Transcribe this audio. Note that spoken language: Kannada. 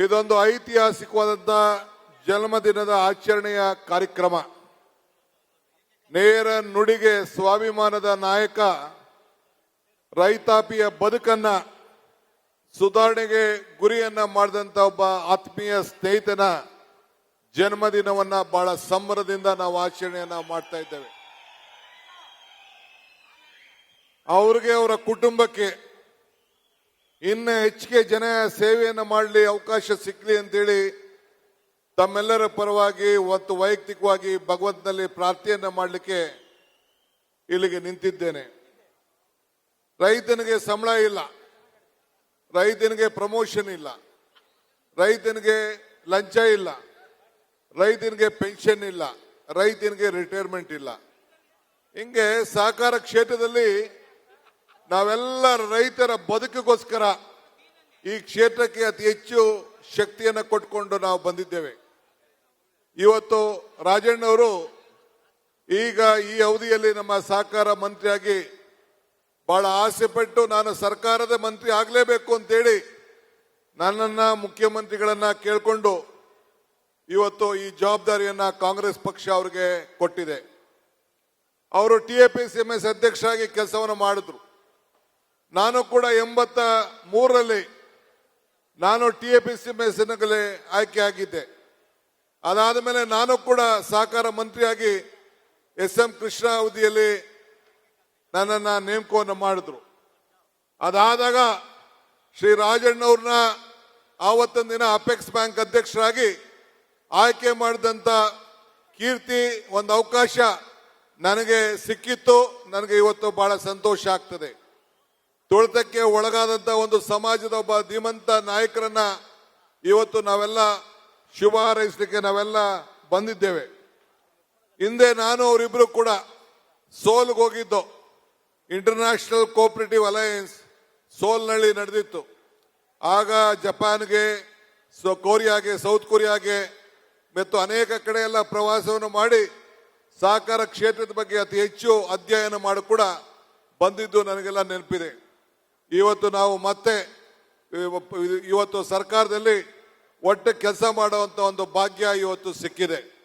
ಇದೊಂದು ಐತಿಹಾಸಿಕವಾದಂಥ ಜನ್ಮದಿನದ ಆಚರಣೆಯ ಕಾರ್ಯಕ್ರಮ. ನೇರ ನುಡಿಗೆ ಸ್ವಾಭಿಮಾನದ ನಾಯಕ, ರೈತಾಪಿಯ ಬದುಕನ್ನ ಸುಧಾರಣೆಗೆ ಗುರಿಯನ್ನ ಮಾಡಿದಂತ ಒಬ್ಬ ಆತ್ಮೀಯ ಸ್ನೇಹಿತನ ಜನ್ಮದಿನವನ್ನ ಬಹಳ ಸಂಭ್ರಮದಿಂದ ನಾವು ಆಚರಣೆಯನ್ನ ಮಾಡ್ತಾ ಇದ್ದೇವೆ. ಅವ್ರಿಗೆ, ಅವರ ಕುಟುಂಬಕ್ಕೆ ಇನ್ನು ಹೆಚ್ಚಿಗೆ ಜನ ಸೇವೆಯನ್ನು ಮಾಡಲಿ, ಅವಕಾಶ ಸಿಕ್ಕಲಿ ಅಂತೇಳಿ ತಮ್ಮೆಲ್ಲರ ಪರವಾಗಿ ಮತ್ತು ವೈಯಕ್ತಿಕವಾಗಿ ಭಗವಂತನಲ್ಲಿ ಪ್ರಾರ್ಥನೆಯನ್ನ ಮಾಡಲಿಕ್ಕೆ ಇಲ್ಲಿಗೆ ನಿಂತಿದ್ದೇನೆ. ರೈತನಿಗೆ ಸಂಬಳ ಇಲ್ಲ, ರೈತನಿಗೆ ಪ್ರಮೋಷನ್ ಇಲ್ಲ, ರೈತನಿಗೆ ಲಂಚ ಇಲ್ಲ, ರೈತನಿಗೆ ಪೆನ್ಷನ್ ಇಲ್ಲ, ರೈತನಿಗೆ ರಿಟೈರ್ಮೆಂಟ್ ಇಲ್ಲ. ಹಿಂಗೆ ಸಹಕಾರ ಕ್ಷೇತ್ರದಲ್ಲಿ ನಾವೆಲ್ಲ ರೈತರ ಬದುಕಿಗೋಸ್ಕರ ಈ ಕ್ಷೇತ್ರಕ್ಕೆ ಅತಿ ಹೆಚ್ಚು ಶಕ್ತಿಯನ್ನು ಕೊಟ್ಕೊಂಡು ನಾವು ಬಂದಿದ್ದೇವೆ. ಇವತ್ತು ರಾಜಣ್ಣವರು ಈಗ ಈ ಅವಧಿಯಲ್ಲಿ ನಮ್ಮ ಸಹಕಾರ ಮಂತ್ರಿಯಾಗಿ ಬಹಳ ಆಸೆ ಪಟ್ಟು ನಾನು ಸರ್ಕಾರದ ಮಂತ್ರಿ ಆಗಲೇಬೇಕು ಅಂತೇಳಿ ನನ್ನನ್ನ ಮುಖ್ಯಮಂತ್ರಿಗಳನ್ನ ಕೇಳಿಕೊಂಡು ಇವತ್ತು ಈ ಜವಾಬ್ದಾರಿಯನ್ನ ಕಾಂಗ್ರೆಸ್ ಪಕ್ಷ ಅವರಿಗೆ ಕೊಟ್ಟಿದೆ. ಅವರು TAPCMS ಅಧ್ಯಕ್ಷರಾಗಿ ಕೆಲಸವನ್ನು ಮಾಡಿದ್ರು. ನಾನು ಕೂಡ 83ರಲ್ಲಿ ನಾನು TAPCMS ಆಯ್ಕೆ ಆಗಿದ್ದೆ. ಅದಾದ ಮೇಲೆ ನಾನು ಕೂಡ ಸಹಕಾರ ಮಂತ್ರಿಯಾಗಿ SM ಕೃಷ್ಣ ಅವಧಿಯಲ್ಲಿ ನನ್ನನ್ನು ನೇಮಕವನ್ನು ಮಾಡಿದ್ರು. ಅದಾದಾಗ ಶ್ರೀ ರಾಜಣ್ಣವ್ರನ್ನ ಆವತ್ತಿನ ದಿನ ಅಪೆಕ್ಸ್ ಬ್ಯಾಂಕ್ ಅಧ್ಯಕ್ಷರಾಗಿ ಆಯ್ಕೆ ಮಾಡಿದಂತ ಕೀರ್ತಿ, ಒಂದು ಅವಕಾಶ ನನಗೆ ಸಿಕ್ಕಿತ್ತು. ನನಗೆ ಇವತ್ತು ಬಹಳ ಸಂತೋಷ ಆಗ್ತದೆ. ತುಳಿತಕ್ಕೆ ಒಳಗಾದಂತ ಒಂದು ಸಮಾಜದ ಒಬ್ಬ ಧೀಮಂತ ನಾಯಕರನ್ನ ಇವತ್ತು ನಾವೆಲ್ಲ ಶುಭ ಹಾರೈಸಲಿಕ್ಕೆ ನಾವೆಲ್ಲ ಬಂದಿದ್ದೇವೆ. ಹಿಂದೆ ನಾನು ಅವರಿಬ್ರು ಕೂಡ ಸೋಲ್ಗೆ ಹೋಗಿದ್ದು. ಇಂಟರ್ನ್ಯಾಷನಲ್ ಕೋಆಪರೇಟಿವ್ ಅಲಯನ್ಸ್ ಸೋಲ್ನಲ್ಲಿ ನಡೆದಿತ್ತು. ಆಗ ಜಪಾನ್ಗೆ, ಕೊರಿಯಾಗೆ, ಸೌತ್ ಕೊರಿಯಾಗೆ ಮತ್ತು ಅನೇಕ ಕಡೆ ಎಲ್ಲ ಪ್ರವಾಸವನ್ನು ಮಾಡಿ ಸಹಕಾರ ಕ್ಷೇತ್ರದ ಬಗ್ಗೆ ಅತಿ ಹೆಚ್ಚು ಅಧ್ಯಯನ ಮಾಡಿ ಕೂಡ ಬಂದಿದ್ದು ನನಗೆಲ್ಲ ನೆನಪಿದೆ. ಇವತ್ತು ನಾವು ಮತ್ತೆ ಇವತ್ತು ಸರ್ಕಾರದಲ್ಲಿ ಒಟ್ಟು ಕೆಲಸ ಮಾಡುವಂತ ಒಂದು ಭಾಗ್ಯ ಇವತ್ತು ಸಿಕ್ಕಿದೆ.